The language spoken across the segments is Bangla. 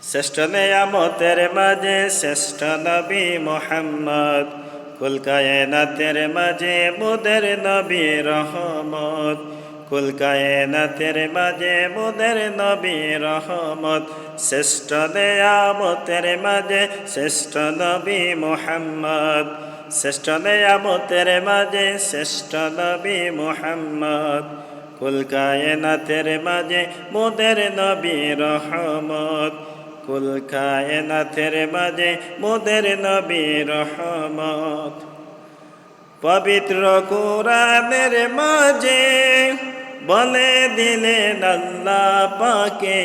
শ্রেষ্ঠ নেয়ামতের মাঝে শ্রেষ্ঠ নবী মুহাম্মদ, কুল কায়নাতের মাঝে মোদের নবী রহমত, কুল কায়নাতের মাঝে মোদের নবী রহমত। শ্রেষ্ঠ নেয়ামতের মাঝে শ্রেষ্ঠ নবী মুহাম্মদ, শ্রেষ্ঠ নেয়ামতের মাঝে শ্রেষ্ঠ নবী মুহাম্মদ, কুল কায়নাতের মাঝে মোদের নবী রহমত, কুল কায়নাতের মাঝে মোদের নবী রহমত। পবিত্র কোরআনের মাঝে বলে দিলেন আল্লাহ পাকে,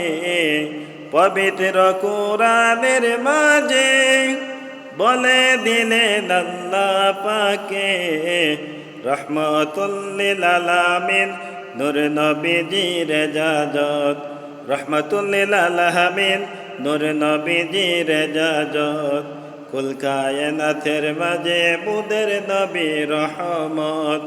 পবিত্র কোরআনের মাঝে বলে দিলেন আল্লাহ পাকে, রহমতুল লিল আলামিন নূর নবীজির জাজত, রহমতুল লিল আলামিন নূর নবীজির জাজত। কুল কায়নাতের মাঝে মোদের নবী রহমত,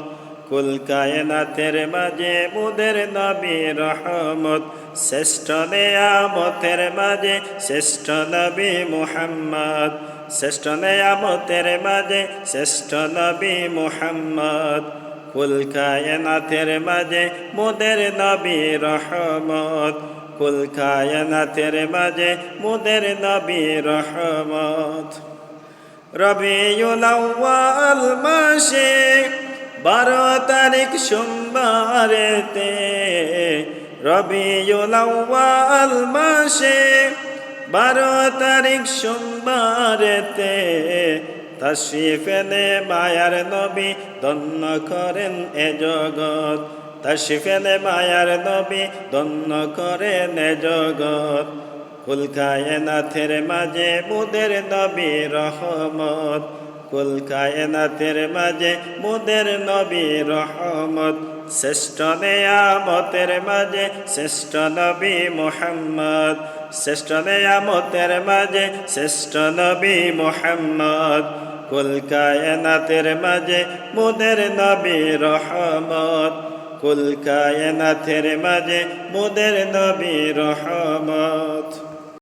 কুল কায়নাতের মাঝে মোদের নবী রহমত। শ্রেষ্ঠ নেয়ামতের মাঝে শ্রেষ্ঠ নবী মুহাম্মদ, শ্রেষ্ঠ নেয়ামতের মাঝে শ্রেষ্ঠ নবী মুহাম্মদ, কুল কায়নাতের মাঝে মোদের নবী রহমত, কুল কায়নাতের মাঝে মোদের নবী রহমত। রবিউল আউয়াল মাসে 12 তারিখ সোমবারেতে, রবিউল আউয়াল মাসে 12 তারিখ সোমবারেতে, তাশরিফ এনে মায়ার নবী ধন্য করেন এ জগৎ, তাশরিফ এনে মায়ার নবী ধন্য করেন এ জগৎ। কুল কায়নাতের মাঝে মোদের নবী রহমত, কুল কায়নাতের মাঝে মোদের নবী রহমত। শ্রেষ্ঠ নেয়ামতের মাঝে শ্রেষ্ঠ নবী মুহাম্মদ, শ্রেষ্ঠ নেয়ামতের মাঝে শ্রেষ্ঠ নবী মুহাম্মদ, কুল কায়নাতের মাঝে মোদের নবী রহমত, কুল কায়নাতের মাঝে মোদের নবী রহমত।